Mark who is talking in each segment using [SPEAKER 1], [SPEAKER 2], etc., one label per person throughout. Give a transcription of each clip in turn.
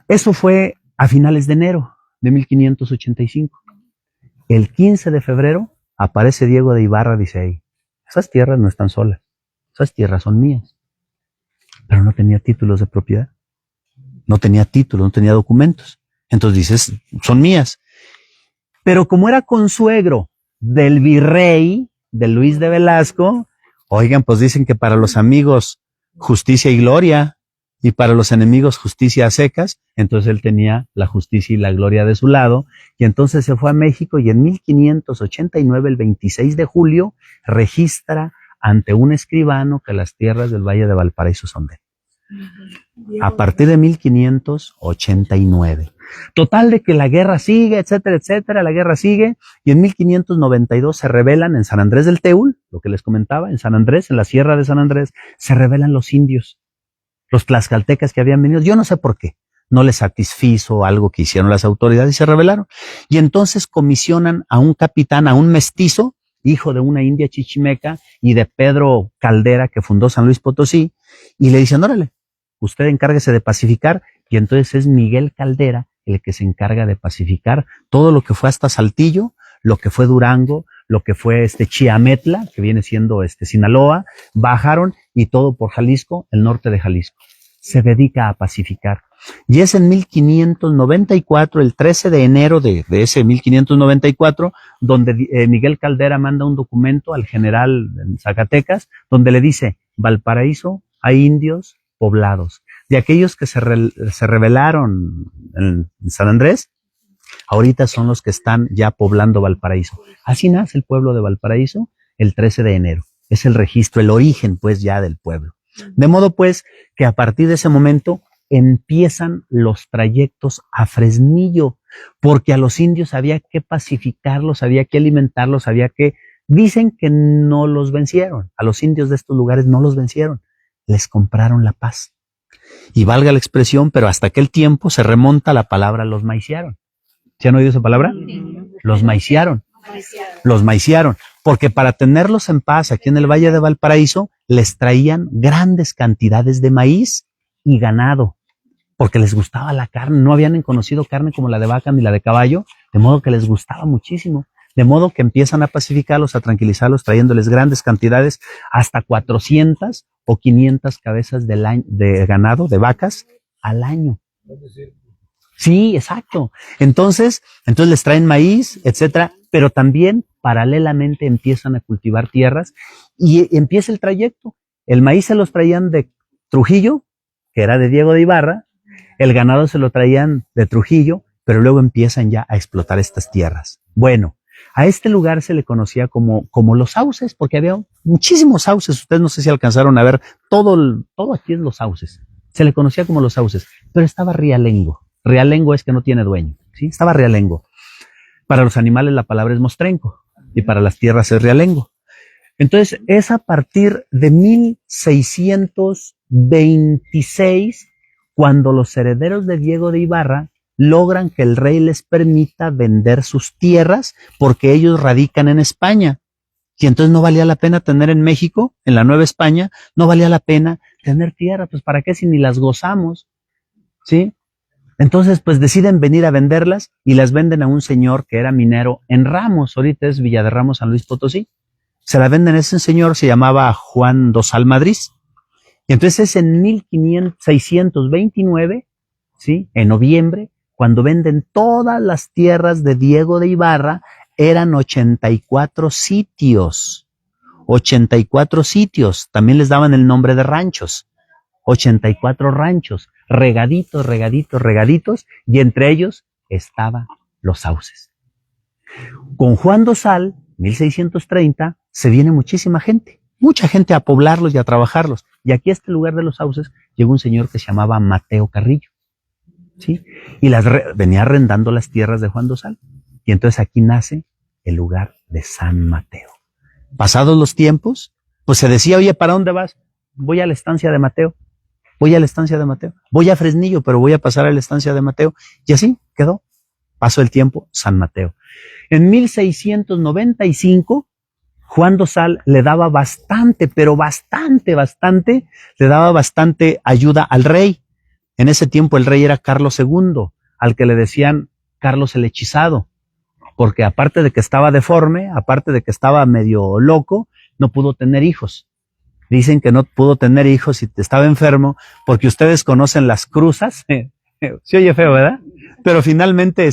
[SPEAKER 1] Eso fue a finales de enero de 1585. El 15 de febrero aparece Diego de Ibarra, dice ahí, esas tierras no están solas, esas tierras son mías. Pero no tenía títulos de propiedad, no tenía títulos, no tenía documentos. Entonces dices, son mías. Pero como era consuegro del virrey, de Luis de Velasco, oigan, pues dicen que para los amigos justicia y gloria, y para los enemigos justicia a secas. Entonces él tenía la justicia y la gloria de su lado, y entonces se fue a México, y en 1589, el 26 de julio, registra ante un escribano que las tierras del Valle de Valparaíso son de él. A partir de 1589. Total de que la guerra sigue, etcétera, etcétera, la guerra sigue, y en 1592 se rebelan en San Andrés del Teúl, lo que les comentaba, en San Andrés, en la sierra de San Andrés, se rebelan los indios, los tlaxcaltecas que habían venido, yo no sé por qué, no les satisfizo algo que hicieron las autoridades y se rebelaron. Y entonces comisionan a un capitán, a un mestizo, hijo de una india chichimeca y de Pedro Caldera, que fundó San Luis Potosí, y le dicen, órale, usted encárguese de pacificar, y entonces es Miguel Caldera el que se encarga de pacificar todo lo que fue hasta Saltillo, lo que fue Durango, lo que fue Chiametla, que viene siendo Sinaloa, bajaron y todo por Jalisco, el norte de Jalisco. Se dedica a pacificar. Y es en 1594, el 13 de enero de ese 1594, donde Miguel Caldera manda un documento al general en Zacatecas, donde le dice, Valparaíso hay indios poblados. De aquellos que se rebelaron en San Andrés, ahorita son los que están ya poblando Valparaíso. Así nace el pueblo de Valparaíso el 13 de enero. Es el registro, el origen pues ya del pueblo. De modo pues que a partir de ese momento empiezan los trayectos a Fresnillo, porque a los indios había que pacificarlos, había que alimentarlos, había que... Dicen que no los vencieron, a los indios de estos lugares no los vencieron, les compraron la paz. Y valga la expresión, pero hasta aquel tiempo se remonta la palabra los maiciaron. ¿Se han oído esa palabra? Los maiciaron. Los maiciaron. Porque para tenerlos en paz aquí en el Valle de Valparaíso, les traían grandes cantidades de maíz y ganado. Porque les gustaba la carne. No habían conocido carne como la de vaca ni la de caballo. De modo que les gustaba muchísimo. De modo que empiezan a pacificarlos, a tranquilizarlos, trayéndoles grandes cantidades, hasta 400 o 500 cabezas de ganado, de vacas, al año. Sí, exacto. Entonces les traen maíz, etcétera, pero también paralelamente empiezan a cultivar tierras y empieza el trayecto. El maíz se los traían de Trujillo, que era de Diego de Ibarra, el ganado se lo traían de Trujillo, pero luego empiezan ya a explotar estas tierras. Bueno, a este lugar se le conocía como los sauces, porque había muchísimos sauces. Ustedes no sé si alcanzaron a ver, todo aquí es los sauces. Se le conocía como los sauces, pero estaba Rialengo. Rialengo es que no tiene dueño, ¿sí? Estaba Rialengo. Para los animales la palabra es mostrenco y para las tierras es Rialengo. Entonces es a partir de 1626 cuando los herederos de Diego de Ibarra logran que el rey les permita vender sus tierras porque ellos radican en España. Y entonces no valía la pena tener en México, en la Nueva España, no valía la pena tener tierra, pues ¿para qué si ni las gozamos? ¿Sí? Entonces pues deciden venir a venderlas y las venden a un señor que era minero en Ramos, ahorita es Villa de Ramos, San Luis Potosí. Se la venden a ese señor, se llamaba Juan Dosal Madrid. Y entonces es en 1629, ¿sí? En noviembre, cuando venden todas las tierras de Diego de Ibarra, eran 84 sitios. 84 sitios. También les daban el nombre de ranchos. 84 ranchos. Regaditos, regaditos, regaditos. Y entre ellos estaba los sauces. Con Juan Dosal, 1630, se viene muchísima gente. Mucha gente a poblarlos y a trabajarlos. Y aquí a este lugar de los sauces llegó un señor que se llamaba Mateo Carrillo. ¿Sí? Y venía arrendando las tierras de Juan Dosal. Y entonces aquí nace el lugar de San Mateo. Pasados los tiempos, pues se decía, oye, ¿para dónde vas? Voy a la estancia de Mateo. Voy a la estancia de Mateo. Voy a Fresnillo, pero voy a pasar a la estancia de Mateo. Y así quedó. Pasó el tiempo, San Mateo. En 1695, Juan Dosal le daba bastante, pero bastante, le daba bastante ayuda al rey. En ese tiempo el rey era Carlos II, al que le decían Carlos el Hechizado, porque aparte de que estaba deforme, aparte de que estaba medio loco, no pudo tener hijos. Dicen que no pudo tener hijos y estaba enfermo, porque ustedes conocen las cruzas. Se oye feo, ¿verdad? Pero finalmente,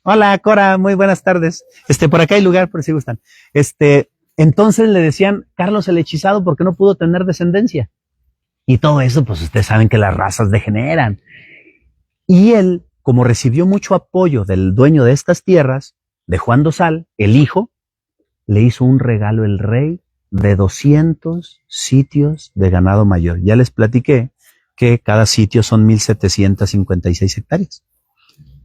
[SPEAKER 1] hola Cora, muy buenas tardes. Por acá hay lugar, por si gustan. Entonces le decían Carlos el Hechizado porque no pudo tener descendencia. Y todo eso, pues ustedes saben que las razas degeneran. Y él, como recibió mucho apoyo del dueño de estas tierras, de Juan Dosal, el hijo, le hizo un regalo el rey de 200 sitios de ganado mayor. Ya les platiqué que cada sitio son 1,756 hectáreas.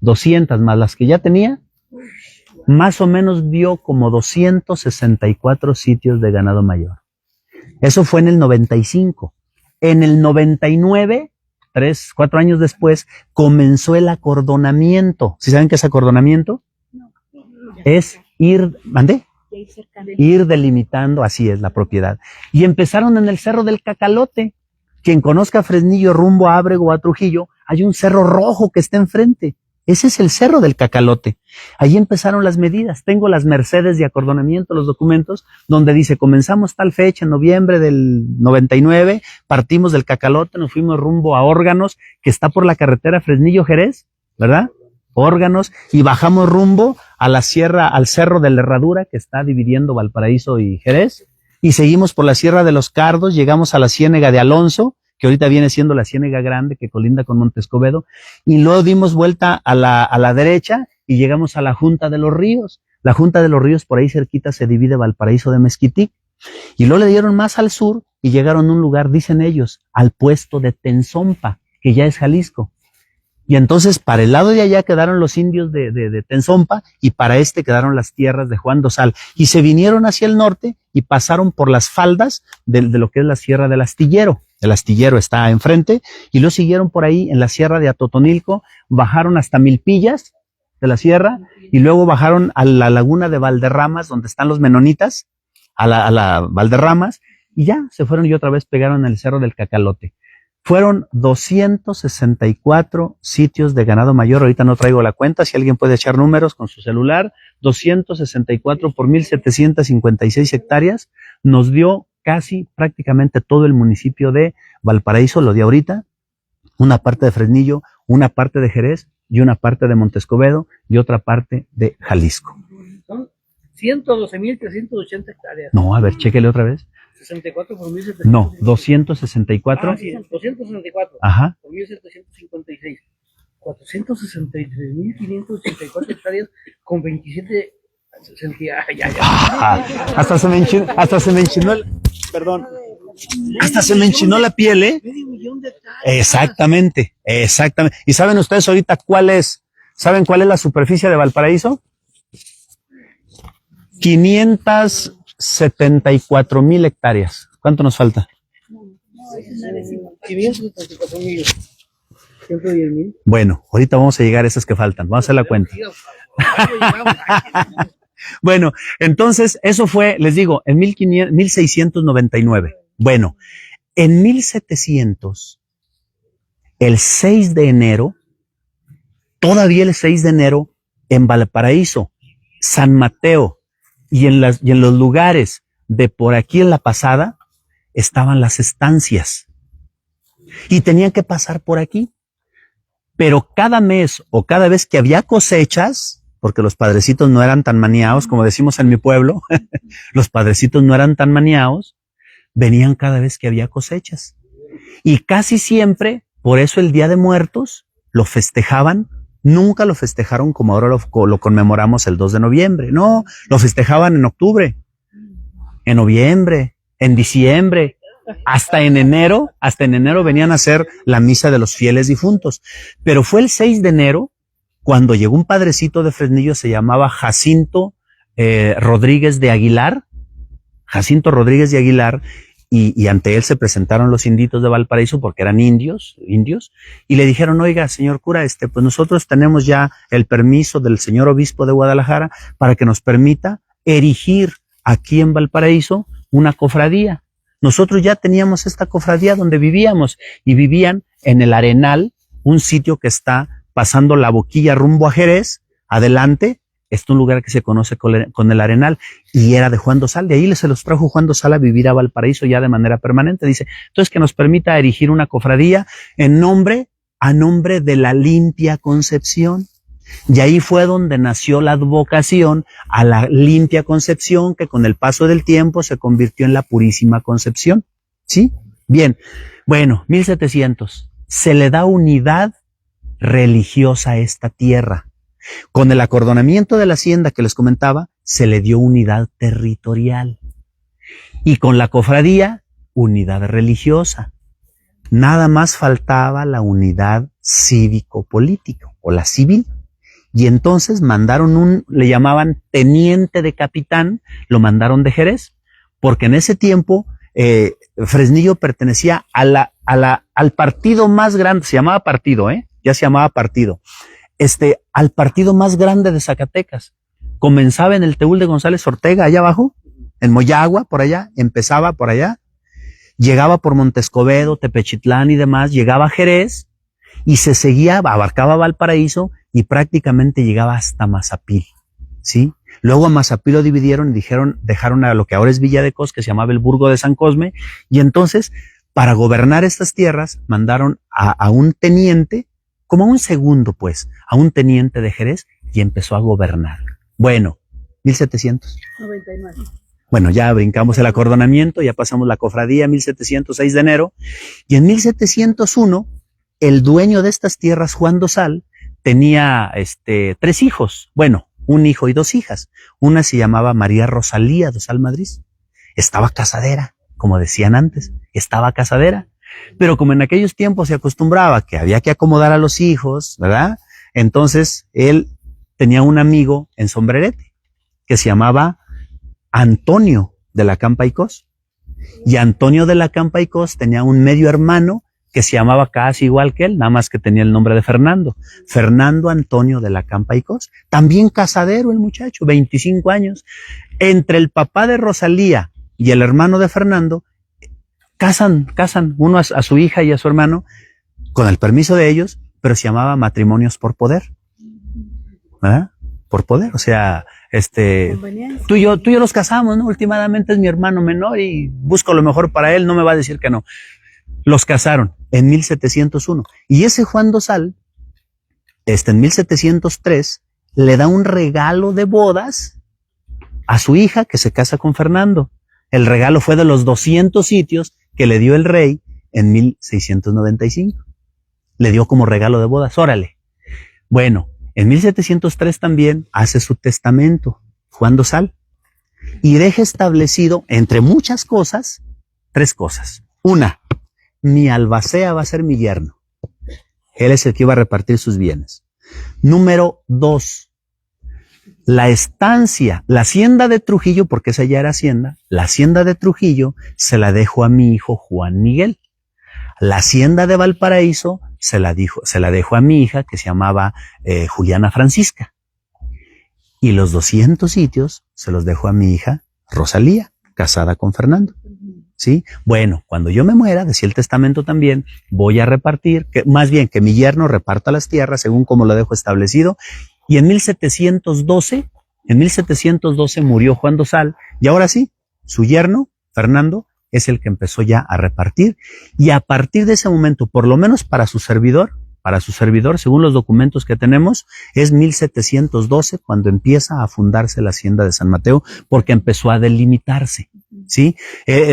[SPEAKER 1] 200 más las que ya tenía, más o menos dio como 264 sitios de ganado mayor. Eso fue en el 95. En el 99, 4 años después, comenzó el acordonamiento. ¿Sí saben qué es acordonamiento? Es ir, ¿mandé? Ir delimitando, así es, la propiedad. Y empezaron en el Cerro del Cacalote. Quien conozca Fresnillo rumbo a Ábrego o a Trujillo, hay un cerro rojo que está enfrente. Ese es el Cerro del Cacalote. Allí empezaron las medidas. Tengo las mercedes de acordonamiento, los documentos, donde dice, comenzamos tal fecha, en noviembre del 99, partimos del Cacalote, nos fuimos rumbo a Órganos, que está por la carretera Fresnillo-Jerez, ¿verdad? Órganos, y bajamos rumbo a la sierra, al Cerro de la Herradura, que está dividiendo Valparaíso y Jerez, y seguimos por la Sierra de los Cardos, llegamos a la Ciénega de Alonso, que ahorita viene siendo la Ciénega Grande, que colinda con Monte Escobedo, y luego dimos vuelta a la derecha y llegamos a la Junta de los Ríos. La Junta de los Ríos, por ahí cerquita, se divide Valparaíso de Mezquitic, y luego le dieron más al sur y llegaron a un lugar, dicen ellos, al puesto de Tenzompa, que ya es Jalisco. Y entonces para el lado de allá quedaron los indios de Tenzompa y para quedaron las tierras de Juan Dosal. Y se vinieron hacia el norte y pasaron por las faldas de lo que es la Sierra del Astillero. El Astillero está enfrente y lo siguieron por ahí en la Sierra de Atotonilco, bajaron hasta Milpillas de la sierra y luego bajaron a la laguna de Valderramas donde están los menonitas, a la Valderramas, y ya se fueron y otra vez pegaron en el Cerro del Cacalote. Fueron 264 sitios de ganado mayor, ahorita no traigo la cuenta, si alguien puede echar números con su celular, 264 por 1,756 hectáreas, nos dio casi prácticamente todo el municipio de Valparaíso, lo de ahorita, una parte de Fresnillo, una parte de Jerez y una parte de Monte Escobedo y otra parte de Jalisco.
[SPEAKER 2] Son 112,380 hectáreas.
[SPEAKER 1] No, a ver, chéquele otra vez.
[SPEAKER 2] 64 por 1,756.
[SPEAKER 1] No, 264.
[SPEAKER 2] Ah, sí, 264
[SPEAKER 1] Ajá.
[SPEAKER 2] por 1,756. 463,584 hectáreas con 27
[SPEAKER 1] Hasta se me enchinó perdón. Hasta se me enchinó la piel, ¿eh?
[SPEAKER 2] Medio millón de hectáreas.
[SPEAKER 1] Exactamente. ¿Y saben ustedes ahorita saben cuál es la superficie de Valparaíso? 574,000 hectáreas. ¿Cuánto nos falta?
[SPEAKER 2] 574,000. 110,000.
[SPEAKER 1] Bueno, ahorita vamos a llegar a esas que faltan. Vamos a hacer la cuenta. Bueno, entonces eso fue, les digo, en 1699. Bueno, en 1700, el 6 de enero, todavía el 6 de enero, en Valparaíso, San Mateo y en los lugares de por aquí en la pasada, estaban las estancias. Y tenían que pasar por aquí. Pero cada mes o cada vez que había cosechas, porque los padrecitos no eran tan maniaos, como decimos en mi pueblo, los padrecitos no eran tan maniaos, venían cada vez que había cosechas. Y casi siempre, por eso el Día de Muertos, lo festejaban, nunca lo festejaron como ahora lo conmemoramos el 2 de noviembre, no, lo festejaban en octubre, en noviembre, en diciembre, hasta en enero venían a hacer la misa de los fieles difuntos. Pero fue el 6 de enero cuando llegó un padrecito de Fresnillo, se llamaba Jacinto Rodríguez de Aguilar, y ante él se presentaron los inditos de Valparaíso porque eran indios, y le dijeron, oiga, señor cura, pues nosotros tenemos ya el permiso del señor obispo de Guadalajara para que nos permita erigir aquí en Valparaíso una cofradía. Nosotros ya teníamos esta cofradía donde vivíamos y vivían en el Arenal, un sitio que está pasando la Boquilla rumbo a Jerez, adelante, está un lugar que se conoce con el Arenal, y era de Juan Dosal. De ahí se los trajo Juan Dosal a vivir a Valparaíso ya de manera permanente. Dice, entonces que nos permita erigir una cofradía a nombre de la Limpia Concepción. Y ahí fue donde nació la advocación a la Limpia Concepción, que con el paso del tiempo se convirtió en la Purísima Concepción. ¿Sí? Bien. Bueno, 1700. Se le da unidad religiosa a esta tierra. Con el acordonamiento de la hacienda que les comentaba, se le dio unidad territorial. Y con la cofradía, unidad religiosa. Nada más faltaba la unidad cívico-política, o la civil. Y entonces mandaron le llamaban teniente de capitán, lo mandaron de Jerez, porque en ese tiempo Fresnillo pertenecía al partido más grande, se llamaba partido, ya se llamaba partido, al partido más grande de Zacatecas. Comenzaba en el Teúl de González Ortega, allá abajo, en Moyagua, por allá, empezaba por allá, llegaba por Montescobedo, Tepechitlán y demás, llegaba a Jerez y se seguía, abarcaba Valparaíso y prácticamente llegaba hasta Mazapil, ¿sí? Luego a Mazapil lo dividieron y dejaron a lo que ahora es Villa de Cos, que se llamaba el Burgo de San Cosme, y entonces, para gobernar estas tierras, mandaron a un teniente, como a un segundo, pues, a un teniente de Jerez, y empezó a gobernar. Bueno, 1799. Bueno, ya brincamos el acordonamiento, ya pasamos la cofradía, 1706 de enero, y en 1701, el dueño de estas tierras, Juan Dosal, tenía 3 hijos, bueno, un hijo y 2 hijas. Una se llamaba María Rosalía Dosal Madrid. Estaba casadera, como decían antes, estaba casadera. Pero como en aquellos tiempos se acostumbraba que había que acomodar a los hijos, ¿verdad? Entonces él tenía un amigo en Sombrerete que se llamaba Antonio de la Campa y Cos. Y Antonio de la Campa y Cos tenía un medio hermano que se llamaba casi igual que él, nada más que tenía el nombre de Fernando. Fernando Antonio de la Campa y Cos. También casadero el muchacho, 25 años. Entre el papá de Rosalía y el hermano de Fernando, casan uno a su hija y a su hermano, con el permiso de ellos, pero se llamaba matrimonios por poder. ¿Verdad? Por poder, o sea, tú y yo los casamos, ¿no? Últimamente es mi hermano menor y busco lo mejor para él, no me va a decir que no. Los casaron en 1701. Y ese Juan Dosal, en 1703, le da un regalo de bodas a su hija que se casa con Fernando. El regalo fue de los 200 sitios que le dio el rey en 1695. Le dio como regalo de bodas, órale. Bueno, en 1703 también hace su testamento, Juan Dosal, y deja establecido, entre muchas cosas, 3 cosas. Una, mi albacea va a ser mi yerno. Él es el que iba a repartir sus bienes. Número 2, la estancia, la hacienda de Trujillo, porque esa ya era hacienda, la hacienda de Trujillo se la dejo a mi hijo Juan Miguel. La hacienda de Valparaíso se la dejo a mi hija, que se llamaba Juliana Francisca. Y los 200 sitios se los dejo a mi hija Rosalía, casada con Fernando. ¿Sí? Bueno, cuando yo me muera, decía el testamento también, voy a repartir, más bien que mi yerno reparta las tierras según como lo dejo establecido. Y en 1712 murió Juan Dosal, y ahora sí, su yerno, Fernando, es el que empezó ya a repartir. Y a partir de ese momento, por lo menos para su servidor, según los documentos que tenemos, es 1712 cuando empieza a fundarse la hacienda de San Mateo, porque empezó a delimitarse. ¿Sí?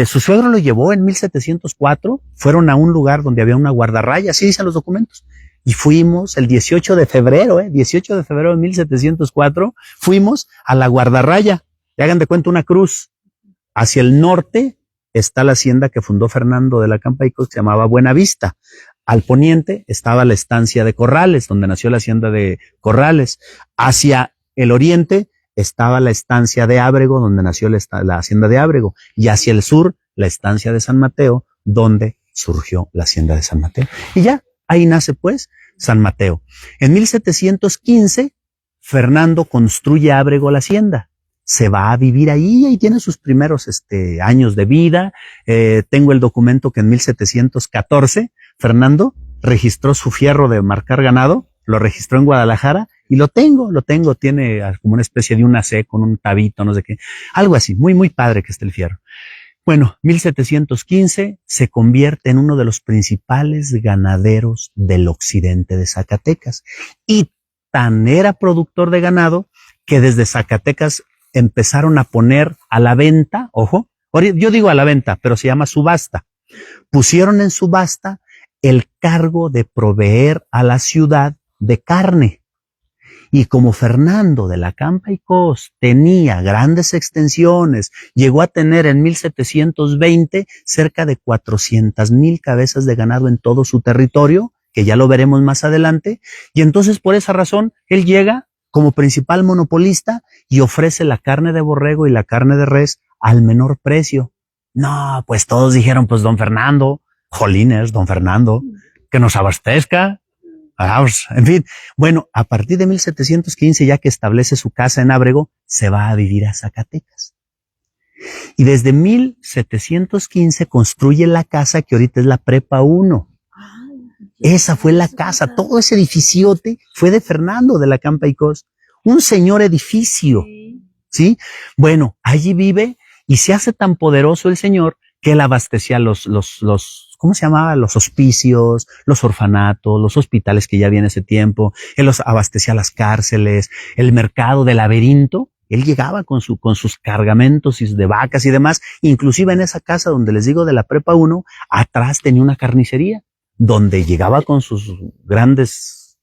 [SPEAKER 1] Su suegro lo llevó en 1704, fueron a un lugar donde había una guardarraya, así dicen los documentos, y fuimos el 18 de febrero de 1704, fuimos a la guardarraya, y hagan de cuenta una cruz. Hacia el norte está la hacienda que fundó Fernando de la Campa y Cos, que se llamaba Buenavista. Al poniente estaba la estancia de Corrales, donde nació la hacienda de Corrales. Hacia el oriente estaba la estancia de Ábrego, donde nació la hacienda de Ábrego, y hacia el sur, la estancia de San Mateo, donde surgió la hacienda de San Mateo. Y ya, ahí nace pues San Mateo. En 1715, Fernando construye Ábrego la hacienda. Se va a vivir ahí y tiene sus primeros años de vida. Tengo el documento que en 1714, Fernando registró su fierro de marcar ganado, lo registró en Guadalajara y lo tengo, tiene como una especie de una C con un tabito, no sé qué, algo así, muy, muy padre que esté el fierro. Bueno, 1715 se convierte en uno de los principales ganaderos del occidente de Zacatecas y tan era productor de ganado que desde Zacatecas empezaron a poner a la venta, ojo, yo digo a la venta, pero se llama subasta. Pusieron en subasta el cargo de proveer a la ciudad de carne. Y como Fernando de la Campa y Cos tenía grandes extensiones, llegó a tener en 1720 cerca de 400,000 cabezas de ganado en todo su territorio, que ya lo veremos más adelante, y entonces por esa razón él llega como principal monopolista y ofrece la carne de borrego y la carne de res al menor precio. No, pues todos dijeron, pues don Fernando, jolines, don Fernando, que nos abastezca. En fin, bueno, a partir de 1715, ya que establece su casa en Ábrego, se va a vivir a Zacatecas. Y desde 1715 construye la casa que ahorita es la Prepa 1. Esa fue la casa, todo ese edificiote fue de Fernando de la Campa y Cos. Un señor edificio, ¿sí? Bueno, allí vive y se hace tan poderoso el señor que él abastecía los ¿cómo se llamaba? Los hospicios, los orfanatos, los hospitales que ya había en ese tiempo. Él los abastecía las cárceles, el mercado del Laberinto. Él llegaba con sus cargamentos de vacas y demás. Inclusive en esa casa donde les digo de la Prepa 1, atrás tenía una carnicería donde llegaba con sus grandes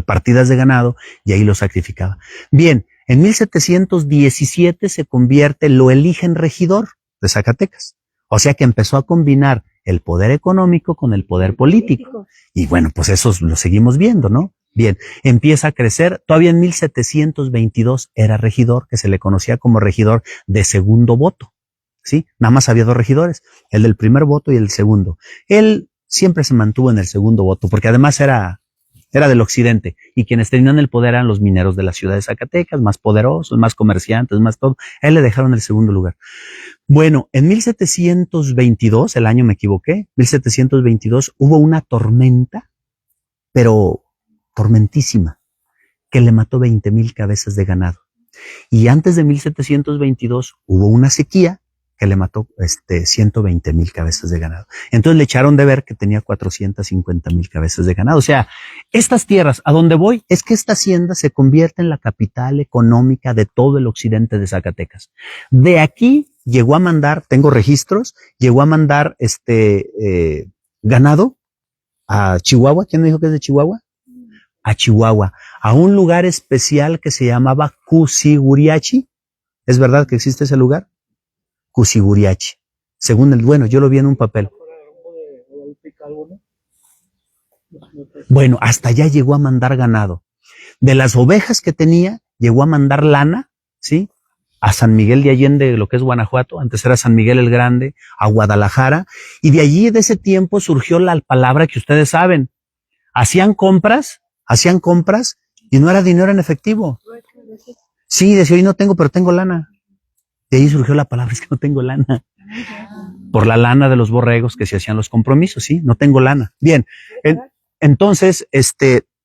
[SPEAKER 1] partidas de ganado y ahí lo sacrificaba. Bien, en 1717 lo eligen regidor de Zacatecas. O sea que empezó a combinar el poder económico con el poder político. Y bueno, pues eso lo seguimos viendo, ¿no? Bien, empieza a crecer. Todavía en 1722 era regidor, que se le conocía como regidor de segundo voto. ¿Sí? Nada más había dos regidores, el del primer voto y el segundo. Él siempre se mantuvo en el segundo voto, porque además era del occidente, y quienes tenían el poder eran los mineros de la ciudad de Zacatecas, más poderosos, más comerciantes, más todo. A él le dejaron el segundo lugar. Bueno, en 1722, el año me equivoqué, 1722, hubo una tormenta, pero tormentísima, que le mató 20,000 cabezas de ganado. Y antes de 1722 hubo una sequía que le mató 120,000 cabezas de ganado. Entonces le echaron de ver que tenía 450,000 cabezas de ganado. O sea, estas tierras, a donde voy, es que esta hacienda se convierte en la capital económica de todo el occidente de Zacatecas. De aquí llegó a mandar, tengo registros, llegó a mandar ganado a Chihuahua. ¿Quién me dijo que es de Chihuahua? A Chihuahua, a un lugar especial que se llamaba Cusiguriachi. ¿Es verdad que existe ese lugar? Cusiguriachi. Según bueno, yo lo vi en un papel. Bueno, hasta allá llegó a mandar ganado. De las ovejas que tenía, llegó a mandar lana, ¿sí? A San Miguel de Allende, lo que es Guanajuato, antes era San Miguel el Grande, a Guadalajara, y de allí, de ese tiempo, surgió la palabra que ustedes saben. Hacían compras, y no era dinero en efectivo. Sí, decía, hoy no tengo, pero tengo lana. De ahí surgió la palabra, es que no tengo lana. Por la lana de los borregos que se hacían los compromisos, sí, no tengo lana. Bien, entonces,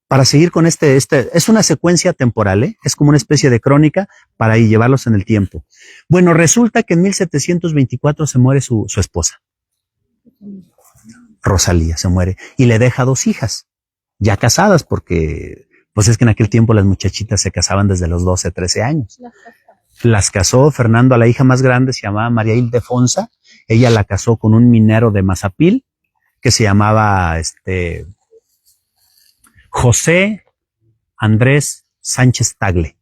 [SPEAKER 1] para seguir con es una secuencia temporal, es como una especie de crónica para ahí llevarlos en el tiempo. Bueno, resulta que en 1724 se muere su esposa. Rosalía se muere y le deja 2 hijas, ya casadas, porque pues es que en aquel tiempo las muchachitas se casaban desde los 12, 13 años. Las casó Fernando a la hija más grande, se llamaba María Ildefonsa. Ella la casó con un minero de Mazapil que se llamaba José Andrés Sánchez Tagle.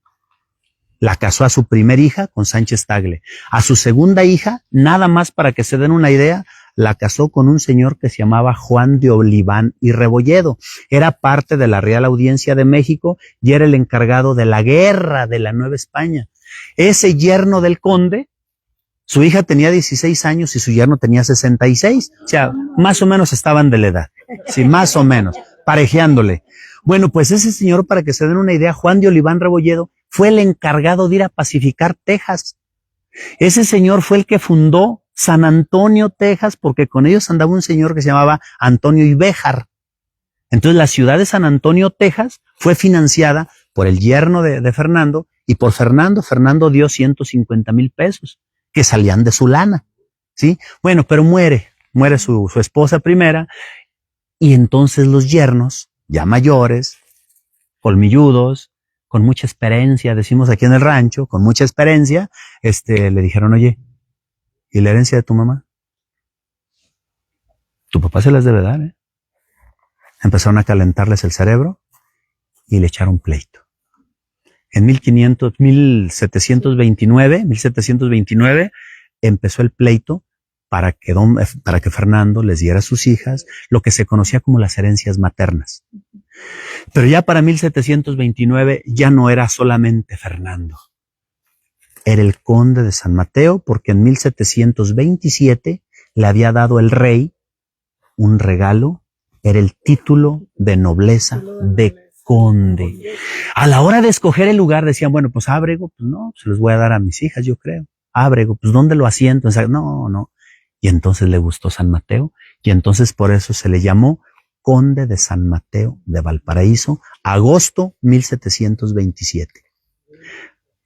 [SPEAKER 1] La casó a su primer hija con Sánchez Tagle. A su segunda hija, nada más para que se den una idea, la casó con un señor que se llamaba Juan de Oliván y Rebolledo. Era parte de la Real Audiencia de México y era el encargado de la guerra de la Nueva España. Ese yerno del conde, su hija tenía 16 años y su yerno tenía 66. O sea, más o menos estaban de la edad. Sí, más o menos, parejeándole. Bueno, pues ese señor, para que se den una idea, Juan de Oliván Rebolledo, fue el encargado de ir a pacificar Texas. Ese señor fue el que fundó San Antonio, Texas, porque con ellos andaba un señor que se llamaba Antonio Ibéjar. Entonces la ciudad de San Antonio, Texas, fue financiada por el yerno de Fernando y por Fernando. Fernando dio 150,000 pesos que salían de su lana, ¿sí? Bueno, pero muere su esposa primera y entonces los yernos, ya mayores, colmilludos, con mucha experiencia, decimos aquí en el rancho, con mucha experiencia, le dijeron, oye, ¿y la herencia de tu mamá? Tu papá se las debe dar, ¿eh? Empezaron a calentarles el cerebro y le echaron pleito. En 1729, empezó el pleito para que Fernando les diera a sus hijas lo que se conocía como las herencias maternas. Pero ya para 1729 ya no era solamente Fernando. Era el conde de San Mateo, porque en 1727 le había dado el rey un regalo, era el título de nobleza de conde. A la hora de escoger el lugar decían, bueno, pues Ábrego, pues no, se los voy a dar a mis hijas, yo creo. Ábrego, pues ¿dónde lo asiento? No. Y entonces le gustó San Mateo, y entonces por eso se le llamó conde de San Mateo de Valparaíso, agosto 1727.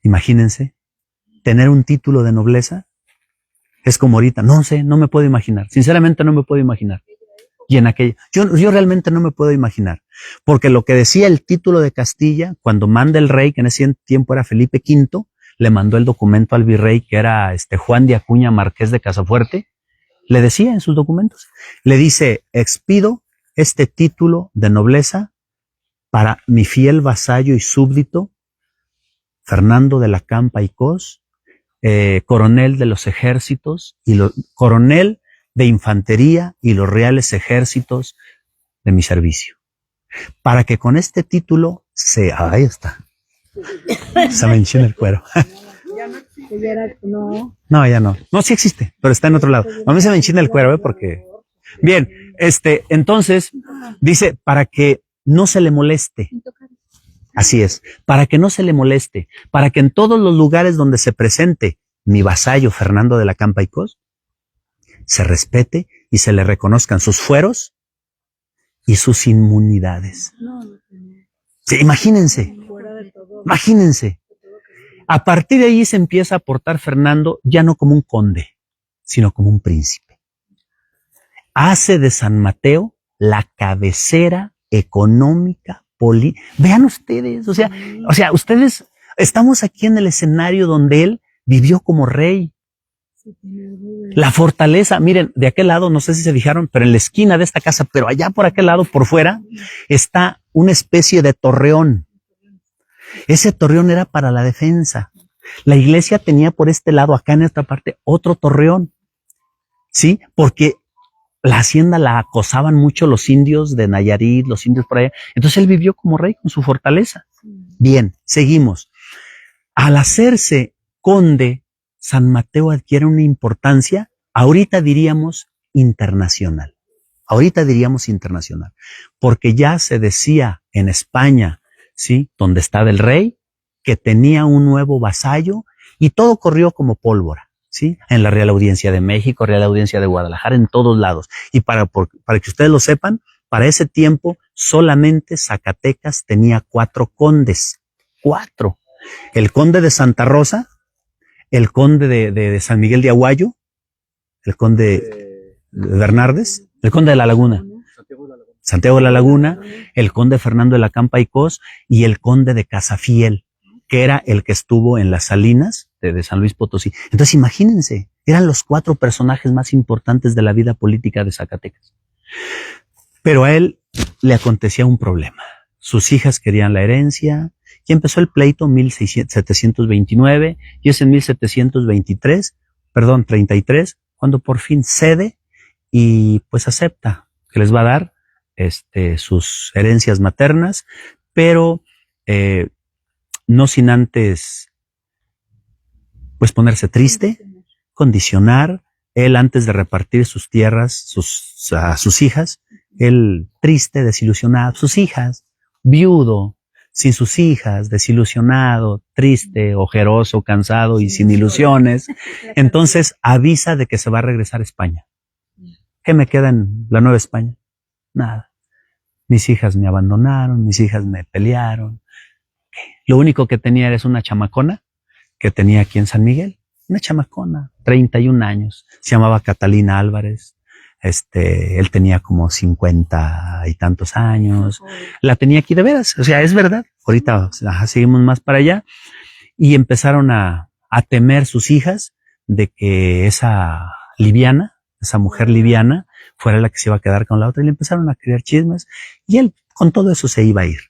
[SPEAKER 1] Imagínense, tener un título de nobleza es como ahorita, no sé, no me puedo imaginar, sinceramente no me puedo imaginar. Y en aquella, yo realmente no me puedo imaginar, porque lo que decía el título de Castilla, cuando manda el rey, que en ese tiempo era Felipe V, le mandó el documento al virrey, que era Juan de Acuña Marqués de Casafuerte, le decía en sus documentos, le dice, expido este título de nobleza para mi fiel vasallo y súbdito, Fernando de la Campa y Cos, coronel de los ejércitos coronel de infantería y los reales ejércitos de mi servicio. Para que con este título ahí está. Se me enchina el cuero. No, ya no. No, sí existe, pero está en otro lado. A mí se me enchina el cuero, porque... Bien, entonces, dice, para que no se le moleste. Así es, para que no se le moleste, para que en todos los lugares donde se presente mi vasallo Fernando de la Campa y Cos, se respete y se le reconozcan sus fueros y sus inmunidades. Sí, imagínense. A partir de ahí se empieza a portar Fernando ya no como un conde, sino como un príncipe. Hace de San Mateo la cabecera económica Vean ustedes, o sea, ustedes, estamos aquí en el escenario donde él vivió como rey. La fortaleza, miren, de aquel lado, no sé si se fijaron, pero en la esquina de esta casa, pero allá por aquel lado, por fuera, está una especie de torreón. Ese torreón era para la defensa. La iglesia tenía por este lado, acá en esta parte, otro torreón. ¿Sí? Porque la hacienda la acosaban mucho los indios de Nayarit, los indios por allá. Entonces él vivió como rey con su fortaleza. Bien, seguimos. Al hacerse conde, San Mateo adquiere una importancia, ahorita diríamos internacional. Porque ya se decía en España, ¿sí? Donde estaba el rey, que tenía un nuevo vasallo y todo corrió como pólvora. ¿Sí? En la Real Audiencia de México, Real Audiencia de Guadalajara, en todos lados. Y para que ustedes lo sepan, para ese tiempo solamente Zacatecas tenía 4 condes. 4. El conde de Santa Rosa, el conde de San Miguel de Aguayo, el conde de Bernardes, el conde de la Laguna, Santiago de la Laguna, el conde Fernando de la Campa y Cos y el conde de Casafiel, que era el que estuvo en las Salinas de San Luis Potosí. Entonces imagínense, eran los 4 personajes más importantes de la vida política de Zacatecas. Pero a él le acontecía un problema. Sus hijas querían la herencia y empezó el pleito en 1729 y es en 33, cuando por fin cede y pues acepta que les va a dar sus herencias maternas, pero no sin antes pues ponerse triste, condicionar. Él, antes de repartir sus tierras a sus hijas, él triste, desilusionado, sus hijas, viudo, sin sus hijas, desilusionado, triste, ojeroso, cansado y sin ilusiones. Entonces avisa de que se va a regresar a España. ¿Qué me queda en la Nueva España? Nada. mis hijas me abandonaron, mis hijas me pelearon. Lo único que tenía era una chamacona que tenía aquí en San Miguel, una chamacona, 31 años, se llamaba Catalina Álvarez. Él tenía como 50 y tantos años, la tenía aquí de veras, o sea, es verdad. Ahorita seguimos más para allá y empezaron a temer sus hijas de que esa mujer liviana, fuera la que se iba a quedar con la otra, y le empezaron a crear chismes, y él con todo eso se iba a ir.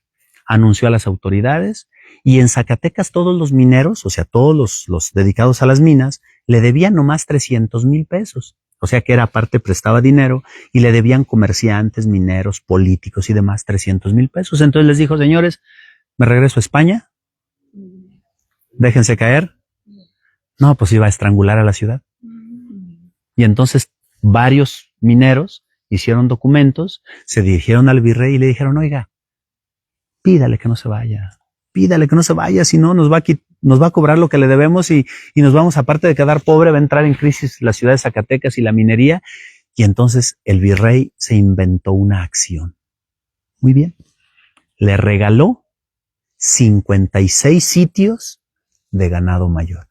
[SPEAKER 1] Anunció a las autoridades, y en Zacatecas todos los mineros, o sea, todos los dedicados a las minas, le debían nomás 300,000 pesos. O sea que era aparte, prestaba dinero, y le debían comerciantes, mineros, políticos y demás 300,000 pesos. Entonces les dijo: señores, me regreso a España, déjense caer. No, pues iba a estrangular a la ciudad. Y entonces varios mineros hicieron documentos, se dirigieron al virrey y le dijeron: oiga, pídale que no se vaya, si no nos va a cobrar lo que le debemos, y nos vamos, aparte de quedar pobre, va a entrar en crisis la ciudad de Zacatecas y la minería. Y entonces el virrey se inventó una acción. Muy bien. Le regaló 56 sitios de ganado mayor.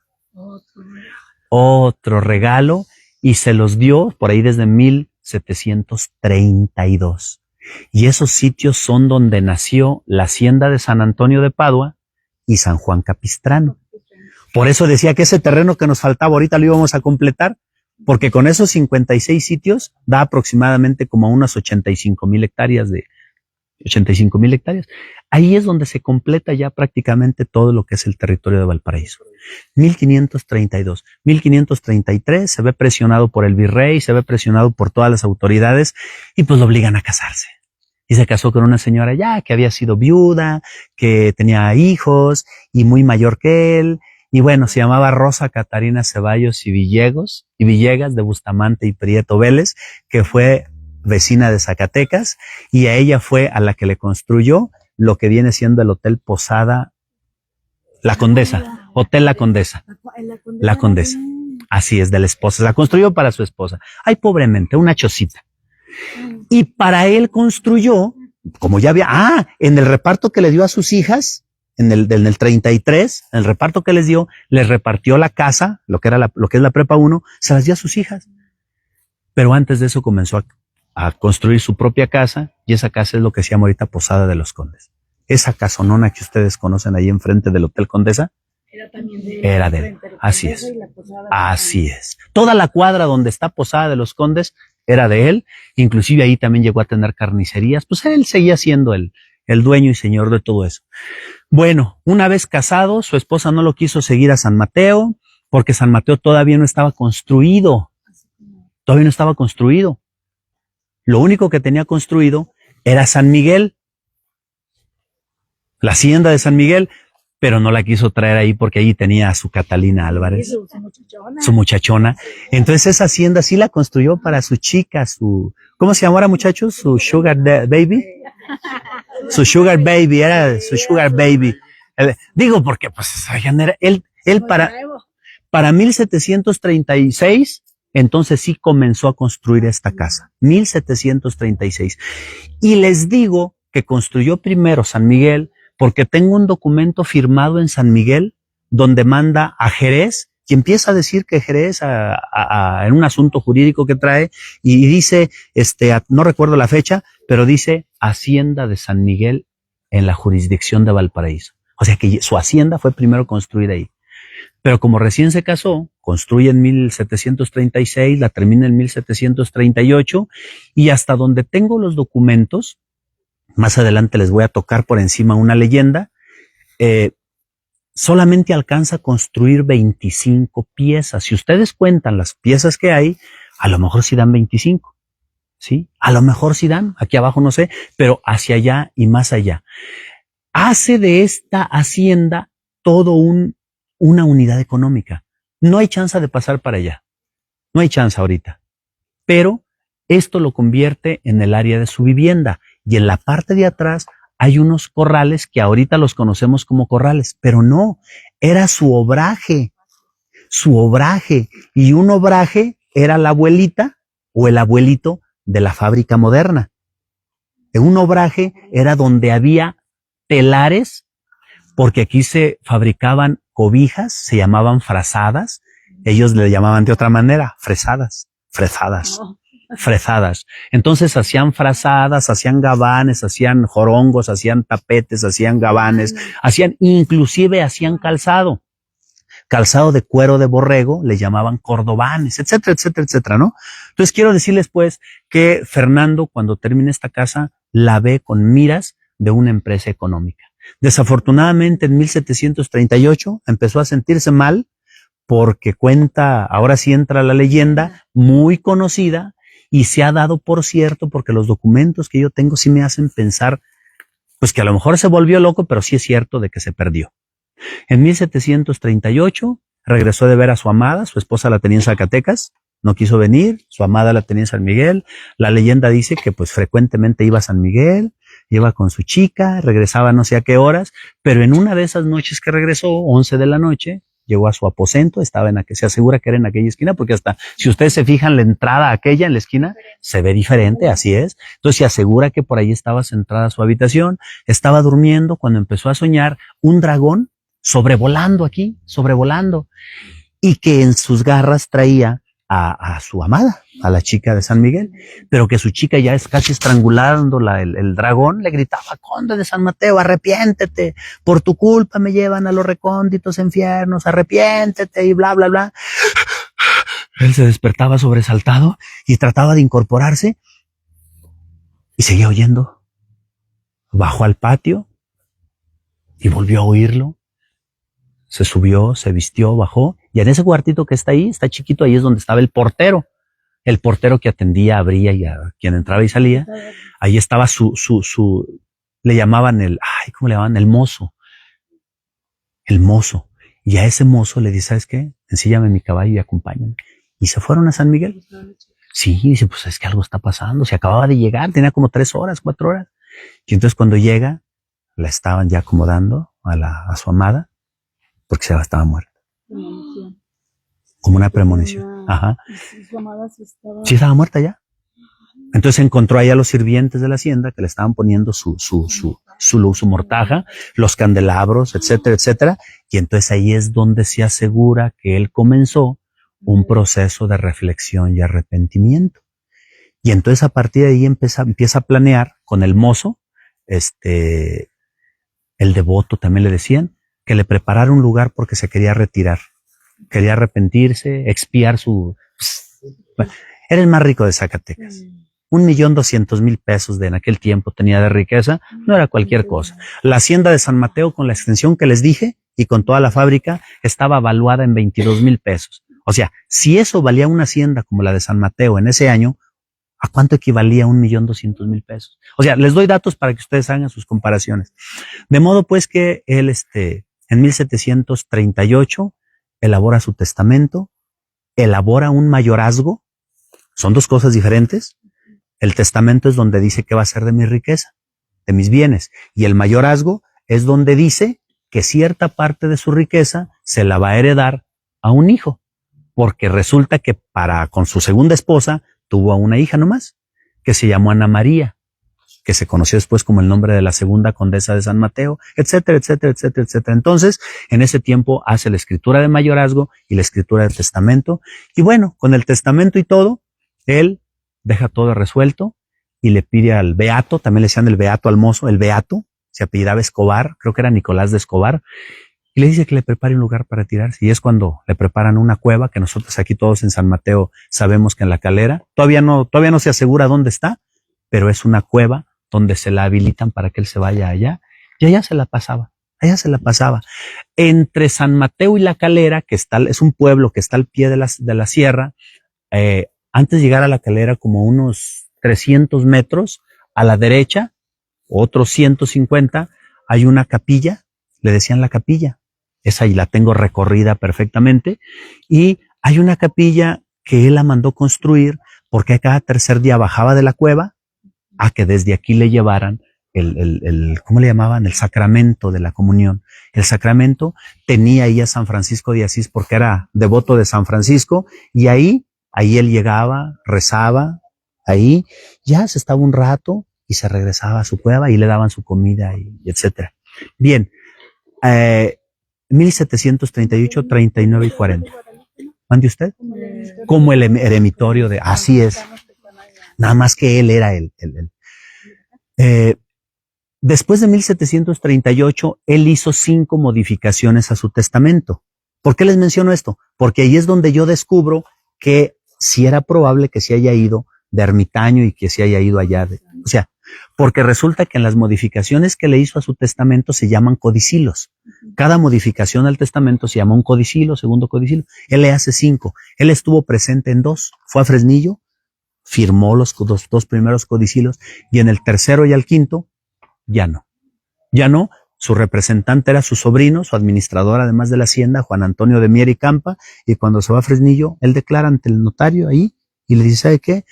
[SPEAKER 1] Otro regalo, y se los dio por ahí desde 1732. Y esos sitios son donde nació la hacienda de San Antonio de Padua y San Juan Capistrano. Por eso decía que ese terreno que nos faltaba ahorita lo íbamos a completar, porque con esos 56 sitios da aproximadamente como unas 85,000 hectáreas. Ahí es donde se completa ya prácticamente todo lo que es el territorio de Valparaíso. 1532, 1533 se ve presionado por el virrey, se ve presionado por todas las autoridades, y pues lo obligan a casarse. Y se casó con una señora ya que había sido viuda, que tenía hijos y muy mayor que él. Y bueno, se llamaba Rosa Catarina Ceballos y Villegas, de Bustamante y Prieto Vélez, que fue vecina de Zacatecas, y a ella fue a la que le construyó lo que viene siendo el Hotel Posada La Condesa, Hotel La Condesa. La Condesa. Así es, de la esposa. La construyó para su esposa. Ay, pobremente, una chocita. Y para él construyó, como ya había, en el reparto que le dio a sus hijas, en el 33, en el reparto que les dio, les repartió la casa, lo que es la prepa 1, se las dio a sus hijas. Pero antes de eso comenzó a construir su propia casa, y esa casa es lo que se llama ahorita Posada de los Condes. Esa casonona que ustedes conocen ahí enfrente del Hotel Condesa, era de él. Así es. Así es. Toda la cuadra donde está Posada de los Condes era de él. Inclusive ahí también llegó a tener carnicerías. Pues él seguía siendo el dueño y señor de todo eso. Bueno, una vez casado, su esposa no lo quiso seguir a San Mateo, porque San Mateo todavía no estaba construido. Lo único que tenía construido era San Miguel, la hacienda de San Miguel, pero no la quiso traer ahí porque ahí tenía a su Catalina Álvarez, su muchachona. Entonces esa hacienda sí la construyó para su chica, ¿cómo se llamaba, muchachos? Su sugar baby. Su sugar baby, era su sugar baby. Digo porque pues él para 1736, entonces sí comenzó a construir esta casa. 1736. Y les digo que construyó primero San Miguel, porque tengo un documento firmado en San Miguel donde manda a Jerez, y empieza a decir que Jerez en un asunto jurídico que trae, y dice, no recuerdo la fecha, pero dice Hacienda de San Miguel en la jurisdicción de Valparaíso. O sea que su hacienda fue primero construida ahí. Pero como recién se casó, construye en 1736, la termina en 1738, y hasta donde tengo los documentos, más adelante les voy a tocar por encima una leyenda, solamente alcanza a construir 25 piezas. Si ustedes cuentan las piezas que hay, a lo mejor sí dan 25, ¿sí? A lo mejor sí dan, aquí abajo no sé, pero hacia allá y más allá. Hace de esta hacienda todo una unidad económica. No hay chance de pasar para allá. No hay chance ahorita. Pero esto lo convierte en el área de su vivienda. Y en la parte de atrás hay unos corrales que ahorita los conocemos como corrales, pero no, era su obraje. Y un obraje era la abuelita o el abuelito de la fábrica moderna. Un obraje era donde había telares, porque aquí se fabricaban cobijas, se llamaban frazadas, ellos le llamaban de otra manera, fresadas. Entonces hacían frazadas, hacían gabanes, hacían jorongos, hacían tapetes, hacían gabanes, inclusive hacían calzado de cuero de borrego, le llamaban cordobanes, etcétera, etcétera, etcétera, ¿no? Entonces quiero decirles pues que Fernando, cuando termine esta casa, la ve con miras de una empresa económica. Desafortunadamente en 1738 empezó a sentirse mal porque cuenta, ahora sí entra la leyenda, muy conocida, y se ha dado por cierto, porque los documentos que yo tengo sí me hacen pensar, pues que a lo mejor se volvió loco, pero sí es cierto de que se perdió. En 1738 regresó de ver a su amada, su esposa la tenía en Zacatecas, no quiso venir, su amada la tenía en San Miguel. La leyenda dice que pues frecuentemente iba a San Miguel, iba con su chica, regresaba no sé a qué horas, pero en una de esas noches que regresó, 11 de la noche, llegó a su aposento, estaba se asegura que era en aquella esquina, porque hasta si ustedes se fijan la entrada aquella en la esquina, se ve diferente, así es. Entonces se asegura que por ahí estaba centrada su habitación, estaba durmiendo cuando empezó a soñar un dragón sobrevolando, y que en sus garras traía a su amada, a la chica de San Miguel, pero que su chica ya es casi estrangulándola, el dragón le gritaba: conde de San Mateo, arrepiéntete, por tu culpa me llevan a los recónditos infiernos, arrepiéntete, y bla, bla, bla. Él se despertaba sobresaltado y trataba de incorporarse y seguía oyendo. Bajó al patio y volvió a oírlo. Se subió, se vistió, bajó, y en ese cuartito que está ahí, está chiquito, ahí es donde estaba el portero que atendía, abría y a quien entraba y salía. Ahí estaba le llamaban ¿cómo le llamaban? El mozo. Y a ese mozo le dice: ¿sabes qué? Ensíllame mi caballo y acompáñame. Y se fueron a San Miguel. Sí, dice, pues es que algo está pasando. Se acababa de llegar, tenía como 3 horas, 4 horas. Y entonces cuando llega, la estaban ya acomodando a su amada, porque se estaba muerta. Como una premonición. Ajá. Sí, estaba muerta ya. Entonces encontró ahí a los sirvientes de la hacienda que le estaban poniendo su mortaja, los candelabros, etcétera, etcétera. Y entonces ahí es donde se asegura que él comenzó un proceso de reflexión y arrepentimiento. Y entonces a partir de ahí empieza a planear con el mozo, el devoto también le decían, que le preparara un lugar porque se quería retirar. Quería arrepentirse, expiar era el más rico de Zacatecas. 1,200,000 pesos de en aquel tiempo tenía de riqueza, no era cualquier cosa. La hacienda de San Mateo, con la extensión que les dije y con toda la fábrica, estaba valuada en 22,000 pesos. O sea, si eso valía una hacienda como la de San Mateo en ese año, ¿a cuánto equivalía 1,200,000 pesos? O sea, les doy datos para que ustedes hagan sus comparaciones. De modo pues que él, en 1738, elabora su testamento, elabora un mayorazgo. Son 2 cosas diferentes. El testamento es donde dice qué va a ser de mi riqueza, de mis bienes, y el mayorazgo es donde dice que cierta parte de su riqueza se la va a heredar a un hijo, porque resulta que con su segunda esposa tuvo a una hija nomás, que se llamó Ana María, que se conoció después como el nombre de la segunda condesa de San Mateo, etcétera, etcétera, etcétera, etcétera. Entonces, en ese tiempo hace la escritura de mayorazgo y la escritura del testamento, y bueno, con el testamento y todo, él deja todo resuelto y le pide al beato, también le decían el beato al mozo, el beato, se apellidaba Escobar, creo que era Nicolás de Escobar, y le dice que le prepare un lugar para tirarse, y es cuando le preparan una cueva, que nosotros aquí todos en San Mateo sabemos que en La Calera, todavía no se asegura dónde está, pero es una cueva donde se la habilitan para que él se vaya allá, y allá se la pasaba. Entre San Mateo y La Calera, es un pueblo que está al pie de la sierra, antes de llegar a La Calera, como unos 300 metros, a la derecha, otros 150, hay una capilla, le decían la capilla, esa y la tengo recorrida perfectamente, y hay una capilla que él la mandó construir porque cada tercer día bajaba de la cueva a que desde aquí le llevaran ¿cómo le llamaban? El sacramento de la comunión. El sacramento tenía ahí a San Francisco de Asís porque era devoto de San Francisco, y ahí él llegaba, rezaba, ahí ya se estaba un rato, y se regresaba a su cueva y le daban su comida y etcétera. Bien, 1738, 39 y 40. ¿Mande usted? Como el eremitorio de, así es. Nada más que él era después de 1738, él hizo 5 modificaciones a su testamento. ¿Por qué les menciono esto? Porque ahí es donde yo descubro que sí era probable que se haya ido de ermitaño y que se haya ido allá. O sea, porque resulta que en las modificaciones que le hizo a su testamento se llaman codicilos. Cada modificación al testamento se llama un codicilo, segundo codicilo. Él le hace 5. Él estuvo presente en 2. Fue a Fresnillo, firmó los 2 primeros codicilos y en el tercero y al quinto ya no. Ya no. Su representante era su sobrino, su administrador además de la hacienda, Juan Antonio de Mier y Campa, y cuando se va a Fresnillo, él declara ante el notario ahí y le dice, ¿sabe qué?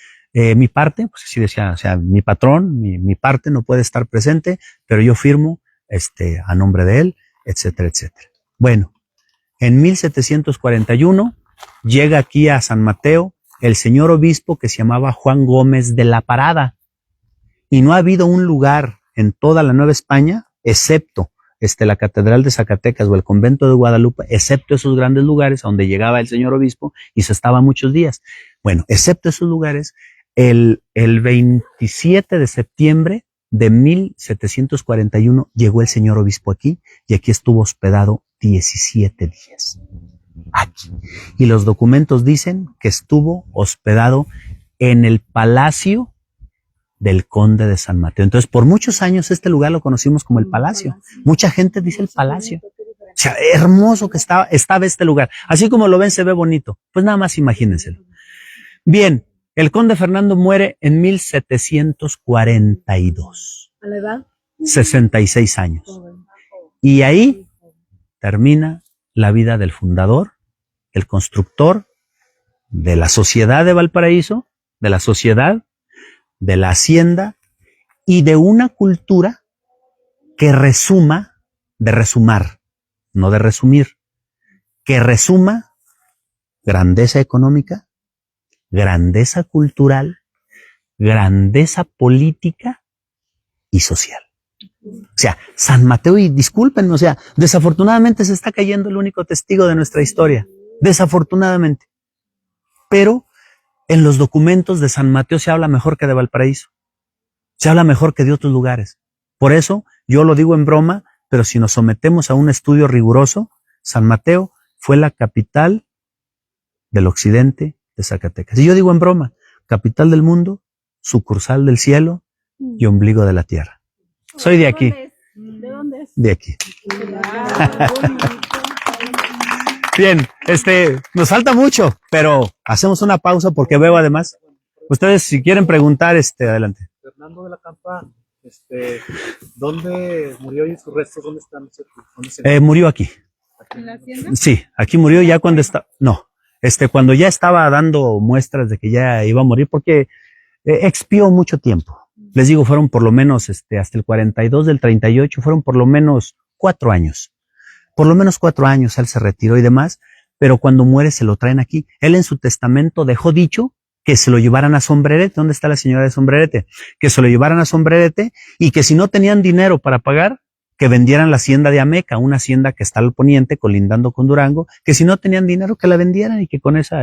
[SPEAKER 1] Mi parte, pues así decía, o sea, mi patrón, mi parte no puede estar presente, pero yo firmo a nombre de él, etcétera, etcétera. Bueno, en 1741 llega aquí a San Mateo el señor obispo que se llamaba Juan Gómez de la Parada, y no ha habido un lugar en toda la Nueva España, excepto la Catedral de Zacatecas o el Convento de Guadalupe, excepto esos grandes lugares a donde llegaba el señor obispo y se estaba muchos días. Bueno, excepto esos lugares, el 27 de septiembre de 1741 llegó el señor obispo aquí y aquí estuvo hospedado 17 días. Aquí. Y los documentos dicen que estuvo hospedado en el palacio del conde de San Mateo. Entonces, por muchos años este lugar lo conocimos como el palacio. Mucha gente dice el palacio. O sea, hermoso que estaba este lugar. Así como lo ven, se ve bonito. Pues nada más imagínenselo. Bien, el conde Fernando muere en 1742. ¿A la edad? 66 años. Y ahí termina la vida del fundador, el constructor de la sociedad de Valparaíso, de la sociedad, de la hacienda y de una cultura que resuma, de resumar, no de resumir, que resuma grandeza económica, grandeza cultural, grandeza política y social. O sea, San Mateo, y discúlpenme, o sea, desafortunadamente se está cayendo el único testigo de nuestra historia, desafortunadamente. Pero en los documentos de San Mateo se habla mejor que de Valparaíso. Se habla mejor que de otros lugares. Por eso, yo lo digo en broma, pero si nos sometemos a un estudio riguroso, San Mateo fue la capital del occidente de Zacatecas. Y yo digo en broma, capital del mundo, sucursal del cielo y ombligo de la tierra. Soy de aquí.
[SPEAKER 3] ¿De dónde es?
[SPEAKER 1] De aquí. Bien, nos falta mucho, pero hacemos una pausa porque veo además, ustedes si quieren preguntar, adelante.
[SPEAKER 4] Fernando de la Campa, ¿dónde murió y sus restos dónde están?
[SPEAKER 1] Murió aquí.
[SPEAKER 3] ¿En la hacienda?
[SPEAKER 1] Sí, aquí murió ya cuando cuando ya estaba dando muestras de que ya iba a morir, porque expió mucho tiempo. Les digo, fueron por lo menos, hasta el 42 del 38, fueron por lo menos 4 años. Por lo menos 4 años él se retiró y demás, pero cuando muere se lo traen aquí. Él en su testamento dejó dicho que se lo llevaran a Sombrerete. ¿Dónde está la señora de Sombrerete? Que se lo llevaran a Sombrerete y que si no tenían dinero para pagar, que vendieran la hacienda de Ameca, una hacienda que está al poniente, colindando con Durango, que si no tenían dinero, que la vendieran y que con esa,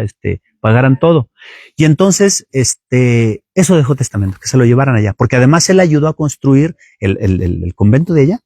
[SPEAKER 1] pagaran todo. Y entonces, eso dejó testamento, que se lo llevaran allá, porque además él ayudó a construir el convento de allá,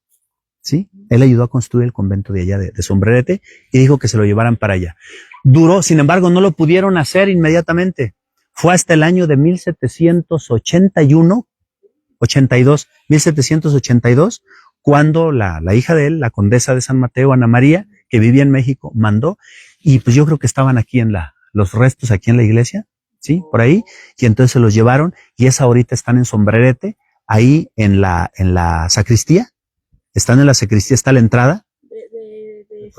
[SPEAKER 1] ¿sí? Él ayudó a construir el convento de allá, de Sombrerete, y dijo que se lo llevaran para allá. Duró, sin embargo, no lo pudieron hacer inmediatamente. Fue hasta el año de 1782, cuando la hija de él, la condesa de San Mateo, Ana María, que vivía en México, mandó, y pues yo creo que estaban aquí los restos aquí en la iglesia, ¿sí? Por ahí, y entonces se los llevaron, y ahorita están en Sombrerete, ahí en la sacristía, están en la sacristía, está la entrada.
[SPEAKER 3] ¿De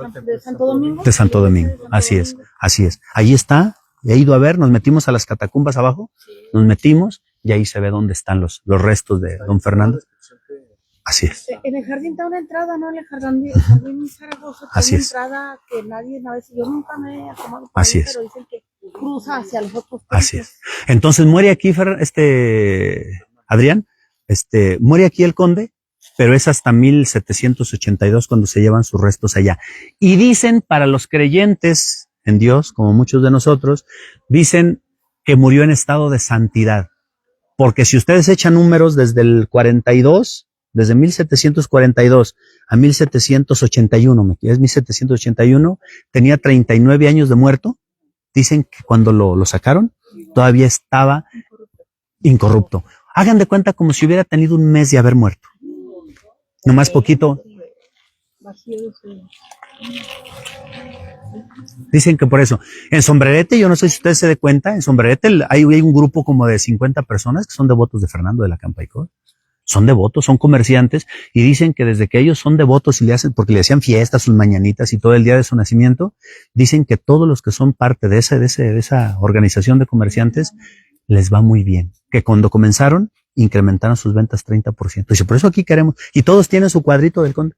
[SPEAKER 3] Santo Domingo?
[SPEAKER 1] De Santo Domingo, así es. Ahí está, he ido a ver, nos metimos a las catacumbas abajo, nos metimos, y ahí se ve dónde están los restos de don Fernando. Así es.
[SPEAKER 3] En el jardín está una entrada, ¿no? En el jardín Zaragoza
[SPEAKER 1] Así
[SPEAKER 3] tiene
[SPEAKER 1] es.
[SPEAKER 3] una entrada que nadie, a veces yo nunca me he asomado por
[SPEAKER 1] Así
[SPEAKER 3] ahí,
[SPEAKER 1] es.
[SPEAKER 3] pero dicen que cruza hacia los otros
[SPEAKER 1] Así
[SPEAKER 3] templos.
[SPEAKER 1] es. Entonces muere aquí, Adrián, muere aquí el conde, pero es hasta 1782 cuando se llevan sus restos allá. Y dicen, para los creyentes en Dios, como muchos de nosotros, dicen que murió en estado de santidad. Porque si ustedes echan números desde el 42, desde 1742 a 1781, es 1781, tenía 39 años de muerto. Dicen que cuando lo sacaron, todavía estaba incorrupto. Hagan de cuenta como si hubiera tenido un mes de haber muerto. Nomás poquito. Dicen que por eso. En Sombrerete, yo no sé si ustedes se den cuenta, en Sombrerete hay un grupo como de 50 personas que son devotos de Fernando de la Campa y Cor. Son devotos, son comerciantes, y dicen que desde que ellos son devotos y le hacen, porque le hacían fiestas, sus mañanitas y todo el día de su nacimiento, dicen que todos los que son parte de esa organización de comerciantes les va muy bien. Que cuando comenzaron, incrementaron sus ventas 30%. Dice, por eso aquí queremos. Y todos tienen su cuadrito del conde.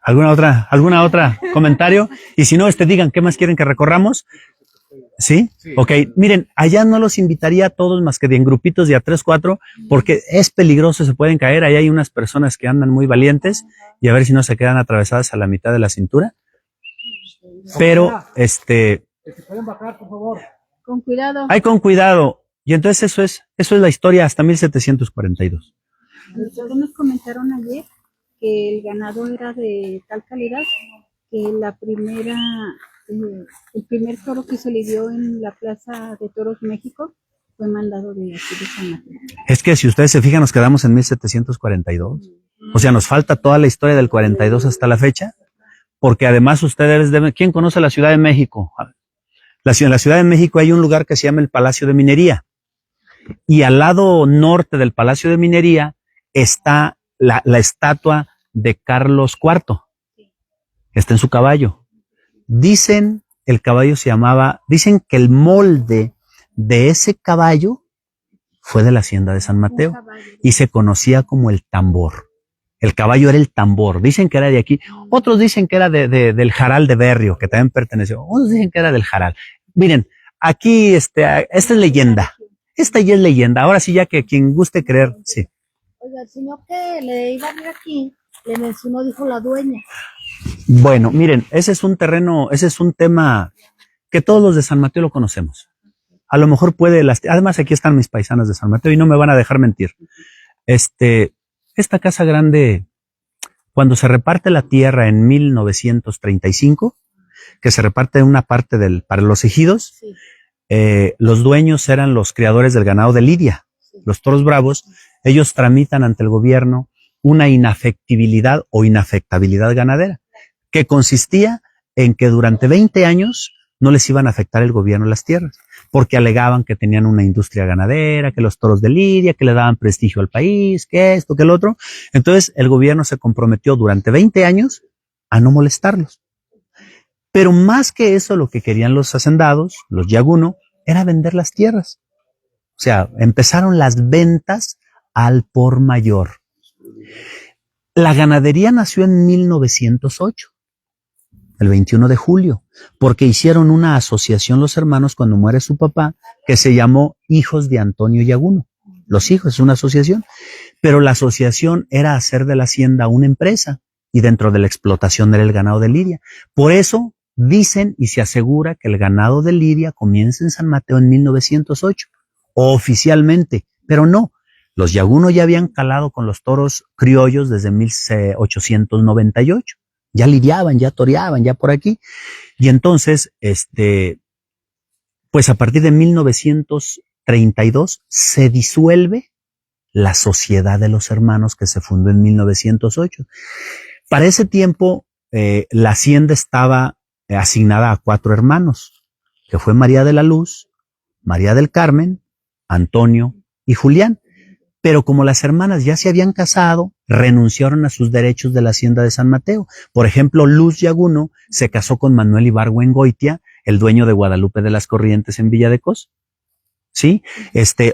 [SPEAKER 1] ¿Alguna otra comentario? Y si no, digan, ¿qué más quieren que recorramos? ¿Sí? Ok, miren, allá no los invitaría a todos más que de en grupitos de a 3, 4, porque es peligroso, se pueden caer. Ahí hay unas personas que andan muy valientes y a ver si no se quedan atravesadas a la mitad de la cintura. Pero,
[SPEAKER 4] ¿Se pueden bajar, por favor?
[SPEAKER 3] Con cuidado.
[SPEAKER 1] hay con cuidado. Y entonces eso es la historia hasta 1742.
[SPEAKER 3] Nosotros nos comentaron ayer que el ganado era de tal calidad que el primer toro que se le dio en la Plaza de Toros México fue mandado de aquí de San Mateo.
[SPEAKER 1] Es que si ustedes se fijan, nos quedamos en 1742. O sea, nos falta toda la historia del 42 hasta la fecha, porque además ustedes deben... ¿Quién conoce la Ciudad de México? En la Ciudad de México hay un lugar que se llama el Palacio de Minería. Y al lado norte del Palacio de Minería está la estatua de Carlos IV. Está en su caballo. Dicen que el molde de ese caballo fue de la hacienda de San Mateo y se conocía como el tambor. El caballo era el tambor. Dicen que era de aquí. Otros dicen que era del Jaral de Berrio, que también perteneció. Otros dicen que era del Jaral. Miren, aquí esta es leyenda. Esta ya es leyenda. Ahora sí, ya que quien guste creer, sí.
[SPEAKER 5] Oiga, el señor que le iba a abrir aquí, le mencionó, dijo la dueña.
[SPEAKER 1] Bueno, miren, ese es un tema que todos los de San Mateo lo conocemos. A lo mejor además aquí están mis paisanos de San Mateo y no me van a dejar mentir. Esta casa grande, cuando se reparte la tierra en 1935, que se reparte una parte para los ejidos,
[SPEAKER 5] Sí.
[SPEAKER 1] Los dueños eran los criadores del ganado de lidia, los toros bravos. Ellos tramitan ante el gobierno una inafectibilidad o inafectabilidad ganadera, que consistía en que durante 20 años no les iban a afectar el gobierno las tierras, porque alegaban que tenían una industria ganadera, que los toros de lidia, que le daban prestigio al país, que esto, que el otro. Entonces el gobierno se comprometió durante 20 años a no molestarlos. Pero más que eso, lo que querían los hacendados, los yaguno, era vender las tierras. O sea, empezaron las ventas al por mayor. La ganadería nació en 1908, el 21 de julio, porque hicieron una asociación los hermanos cuando muere su papá, que se llamó Hijos de Antonio Yaguno. Los hijos, es una asociación, pero la asociación era hacer de la hacienda una empresa y dentro de la explotación era el ganado de lidia. Por eso dicen y se asegura que el ganado de lidia comienza en San Mateo en 1908, oficialmente, pero no. Los yaguno ya habían calado con los toros criollos desde 1898. Ya lidiaban, ya toreaban, ya por aquí. Y entonces, pues a partir de 1932 se disuelve la Sociedad de los Hermanos que se fundó en 1908. Para ese tiempo, la hacienda estaba asignada a 4 hermanos, que fue María de la Luz, María del Carmen, Antonio y Julián. Pero como las hermanas ya se habían casado, renunciaron a sus derechos de la hacienda de San Mateo. Por ejemplo, Luz Yaguno se casó con Manuel Ibargüengoitia, el dueño de Guadalupe de las Corrientes en Villa de Cos. ¿Sí?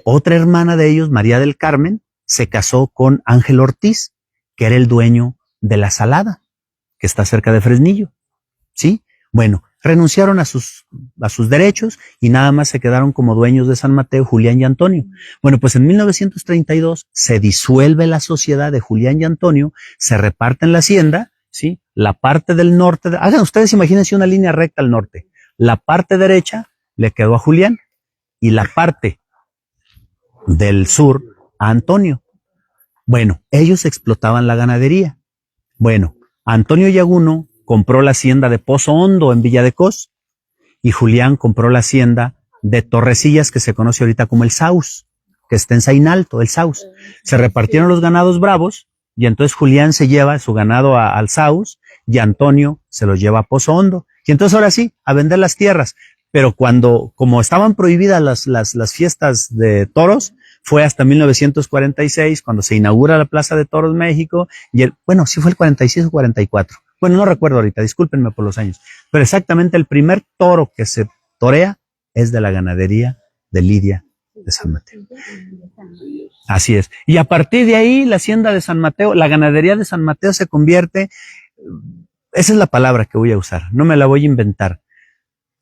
[SPEAKER 1] Otra hermana de ellos, María del Carmen, se casó con Ángel Ortiz, que era el dueño de La Salada, que está cerca de Fresnillo. ¿Sí? Bueno, renunciaron a sus derechos y nada más se quedaron como dueños de San Mateo Julián y Antonio. Bueno, pues en 1932 se disuelve la sociedad de Julián y Antonio, se reparten la hacienda, ¿sí? La parte del norte, hagan ustedes, imagínense una línea recta al norte. La parte derecha le quedó a Julián y la parte del sur a Antonio. Bueno, ellos explotaban la ganadería. Bueno, Antonio Yaguno compró la hacienda de Pozo Hondo en Villa de Cos y Julián compró la hacienda de Torrecillas, que se conoce ahorita como el Saus, que está en Sainalto, el Saus. Se repartieron los ganados bravos y entonces Julián se lleva su ganado al Saus y Antonio se los lleva a Pozo Hondo. Y entonces ahora sí, a vender las tierras. Pero como estaban prohibidas las fiestas de toros, fue hasta 1946 cuando se inaugura la Plaza de Toros México y sí fue el 46 o 44. Bueno, no recuerdo ahorita, discúlpenme por los años, pero exactamente el primer toro que se torea es de la ganadería de Lidia de San Mateo. Así es. Y a partir de ahí, la hacienda de San Mateo, la ganadería de San Mateo se convierte, esa es la palabra que voy a usar, no me la voy a inventar.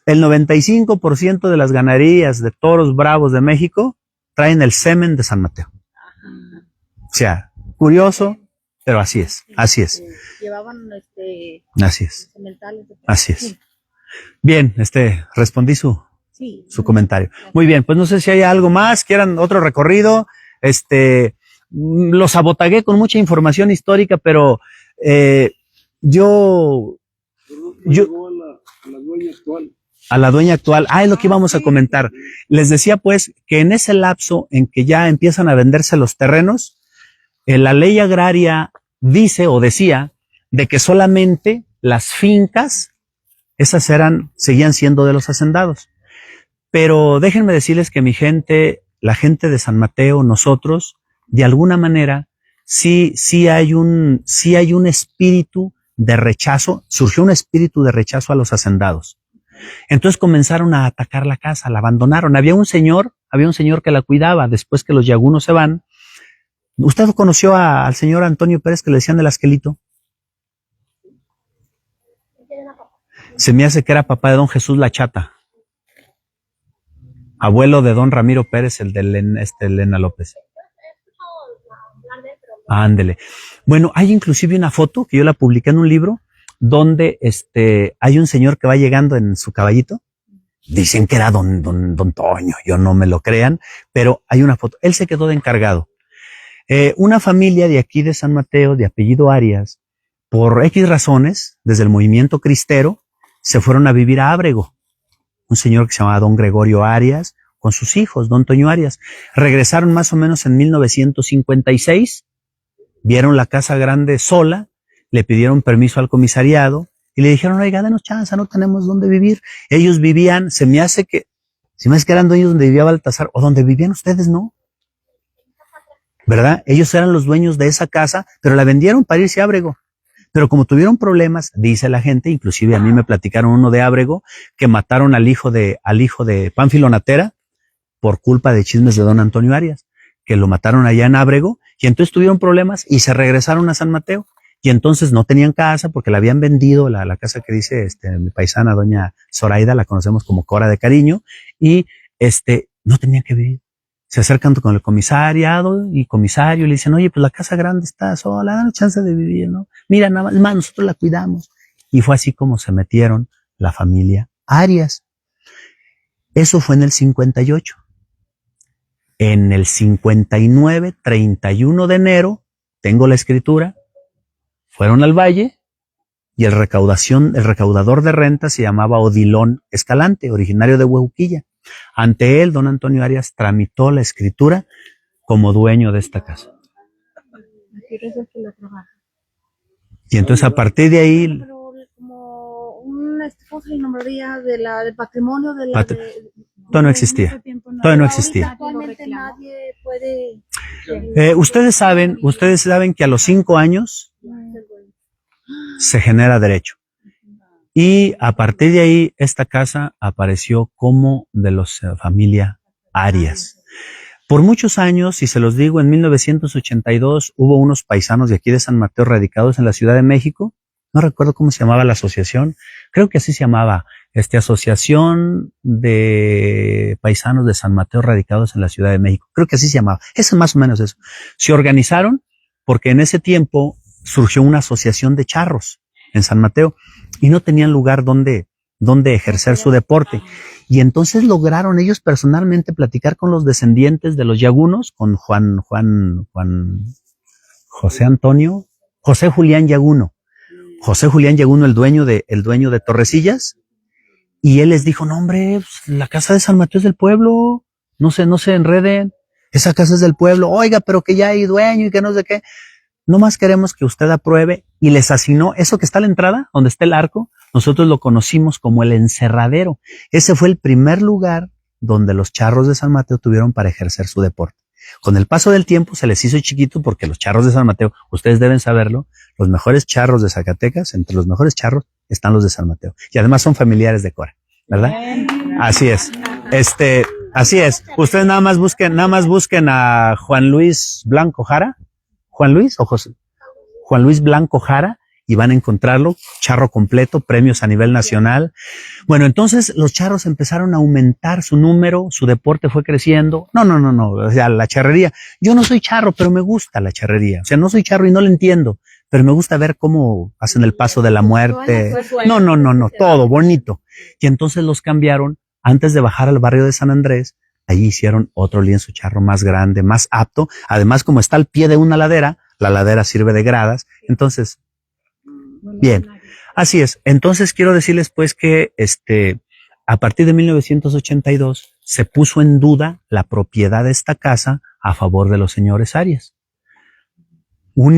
[SPEAKER 1] El 95% de las ganaderías de toros bravos de México traen el semen de San Mateo. O sea, curioso, pero así es, así es.
[SPEAKER 5] Llevaban
[SPEAKER 1] Así es.
[SPEAKER 5] sementales.
[SPEAKER 1] Así es. Bien, respondí su
[SPEAKER 5] Sí.
[SPEAKER 1] comentario. Muy bien, pues no sé si hay algo más, quieran otro recorrido. Los abotagué con mucha información histórica, pero yo a la dueña actual, es lo que íbamos a comentar. Les decía pues que en ese lapso en que ya empiezan a venderse los terrenos, la ley agraria dice o decía de que solamente las fincas, esas seguían siendo de los hacendados. Pero déjenme decirles que mi gente, la gente de San Mateo, nosotros, de alguna manera, sí hay un espíritu de rechazo, surgió un espíritu de rechazo a los hacendados. Entonces comenzaron a atacar la casa, la abandonaron. Había un señor que la cuidaba después que los yagunos se van. ¿Usted conoció al señor Antonio Pérez que le decían el Asquelito? Se me hace que era papá de don Jesús La Chata, abuelo de don Ramiro Pérez, el de Elena López. Ándele. Bueno, hay inclusive una foto que yo la publiqué en un libro donde hay un señor que va llegando en su caballito. Dicen que era don Toño, yo no me lo crean, pero hay una foto. Él se quedó de encargado. Una familia de aquí de San Mateo, de apellido Arias, por X razones, desde el movimiento cristero, se fueron a vivir a Ábrego. Un señor que se llamaba don Gregorio Arias, con sus hijos, don Toño Arias. Regresaron más o menos en 1956, vieron la casa grande sola, le pidieron permiso al comisariado y le dijeron, oiga, denos chance, no tenemos dónde vivir. Ellos vivían, se me hace que eran dueños donde vivía Baltasar, o donde vivían ustedes, ¿no? ¿Verdad? Ellos eran los dueños de esa casa, pero la vendieron para irse a Ábrego. Pero como tuvieron problemas, dice la gente, inclusive a mí me platicaron uno de Ábrego, que mataron al hijo de Pánfilo Natera por culpa de chismes de don Antonio Arias, que lo mataron allá en Ábrego, y entonces tuvieron problemas y se regresaron a San Mateo. Y entonces no tenían casa porque la habían vendido, la casa que dice mi paisana, doña Zoraida, la conocemos como Cora de cariño, y no tenían que vivir. Se acercan con el comisario y le dicen, oye, pues la casa grande está sola, danos chance de vivir, ¿no? Mira, nada más, nosotros la cuidamos. Y fue así como se metieron la familia Arias. Eso fue en el 58. En el 59, 31 de enero, tengo la escritura, fueron al valle y el recaudador de renta se llamaba Odilón Escalante, originario de Huehuquilla. Ante él, don Antonio Arias tramitó la escritura como dueño de esta casa. Y entonces a partir de ahí...
[SPEAKER 5] Pero como ¿cómo se le nombraría? Del patrimonio de la...
[SPEAKER 1] Todo no existía. Todo no existía.
[SPEAKER 5] Actualmente nadie puede...
[SPEAKER 1] Ustedes saben que a los 5 años se genera derecho. Y a partir de ahí, esta casa apareció como de los familia Arias. Por muchos años, y se los digo, en 1982 hubo unos paisanos de aquí de San Mateo radicados en la Ciudad de México. no recuerdo cómo se llamaba la asociación, creo que así se llamaba, Asociación de Paisanos de San Mateo radicados en la Ciudad de México, creo que así se llamaba, es más o menos eso. Se organizaron porque en ese tiempo surgió una asociación de charros en San Mateo y no tenían lugar donde ejercer su deporte. Y entonces lograron ellos personalmente platicar con los descendientes de los yagunos, con José Julián Yaguno. José Julián Yaguno, el dueño de Torrecillas, y él les dijo, no hombre, pues, la casa de San Mateo es del pueblo, no se enreden, esa casa es del pueblo, oiga, pero que ya hay dueño y que no sé qué. No más queremos que usted apruebe, y les asignó eso que está a la entrada, donde está el arco, nosotros lo conocimos como el Encerradero. Ese fue el primer lugar donde los charros de San Mateo tuvieron para ejercer su deporte. Con el paso del tiempo se les hizo chiquito porque los charros de San Mateo, ustedes deben saberlo, los mejores charros de Zacatecas, entre los mejores charros están los de San Mateo. Y además son familiares de Cora, ¿verdad? Así es. Así es. Ustedes nada más busquen a Juan Luis Blanco Jara, Juan Luis Blanco Jara, y van a encontrarlo, charro completo, premios a nivel nacional. Bueno, entonces los charros empezaron a aumentar su número, su deporte fue creciendo. No, o sea, la charrería. Yo no soy charro, pero me gusta la charrería. O sea, no soy charro y no lo entiendo, pero me gusta ver cómo hacen el paso de la muerte. No, todo bonito. Y entonces los cambiaron, antes de bajar al barrio de San Andrés, allí hicieron otro lienzo charro más grande, más apto. Además, como está al pie de una ladera, la ladera sirve de gradas. Entonces, bien, así es. Entonces quiero decirles pues que a partir de 1982 se puso en duda la propiedad de esta casa a favor de los señores Arias. Un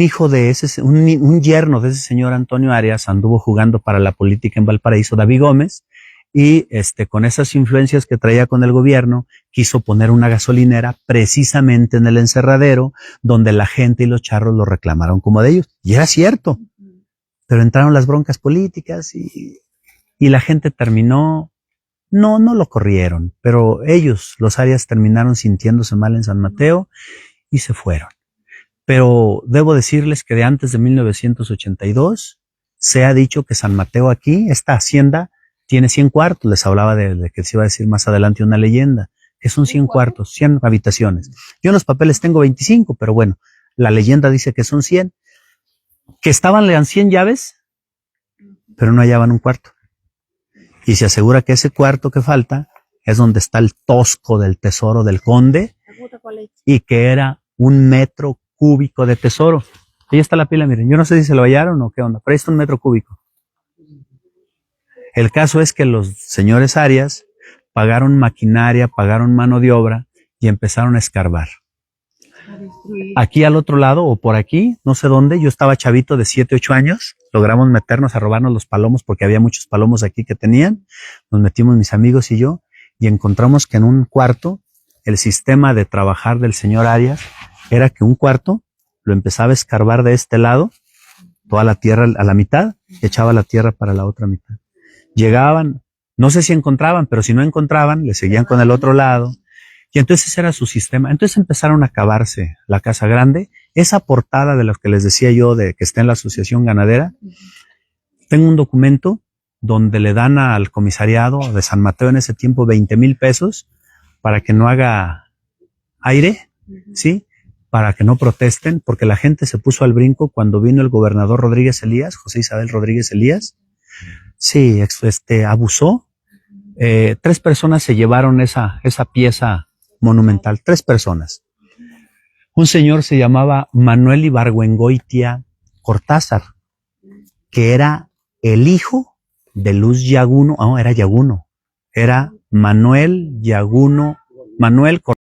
[SPEAKER 1] yerno de ese señor Antonio Arias anduvo jugando para la política en Valparaíso, David Gómez, y con esas influencias que traía con el gobierno, quiso poner una gasolinera precisamente en el Encerradero, donde la gente y los charros lo reclamaron como de ellos. Y era cierto. Pero entraron las broncas políticas y la gente terminó, no lo corrieron, pero ellos, los Arias, terminaron sintiéndose mal en San Mateo y se fueron. Pero debo decirles que de antes de 1982 se ha dicho que San Mateo aquí, esta hacienda, tiene 100 cuartos. Les hablaba de que se iba a decir más adelante una leyenda, que son 100 cuartos, 100 habitaciones. Yo en los papeles tengo 25, pero bueno, la leyenda dice que son 100. Que estaban, le dan 100 llaves, pero no hallaban un cuarto. Y se asegura que ese cuarto que falta es donde está el tosco del tesoro del conde, y que era 1 metro cúbico de tesoro. Ahí está la pila, miren, yo no sé si se lo hallaron o qué onda, pero ahí está 1 metro cúbico. El caso es que los señores Arias pagaron maquinaria, pagaron mano de obra y empezaron a escarbar. Aquí al otro lado o por aquí, no sé dónde, yo estaba chavito de 7, 8 años, logramos meternos a robarnos los palomos porque había muchos palomos aquí que tenían, nos metimos mis amigos y yo y encontramos que en un cuarto el sistema de trabajar del señor Arias era que un cuarto lo empezaba a escarbar de este lado, toda la tierra a la mitad, y echaba la tierra para la otra mitad. Llegaban, no sé si encontraban, pero si no encontraban, le seguían con el otro lado. Y entonces ese era su sistema. Entonces empezaron a acabarse la casa grande. Esa portada de lo que les decía yo, de que está en la Asociación Ganadera, tengo un documento donde le dan al comisariado de San Mateo en ese tiempo 20,000 pesos para que no haga aire, ¿sí? Para que no protesten, porque la gente se puso al brinco cuando vino el gobernador Rodríguez Elías, José Isabel Rodríguez Elías. Sí, abusó. 3 personas se llevaron esa pieza monumental, 3 personas. Un señor se llamaba Manuel Ibargüengoitia Cortázar, que era el hijo de Luz Yaguno, era Yaguno, era Manuel Cortázar.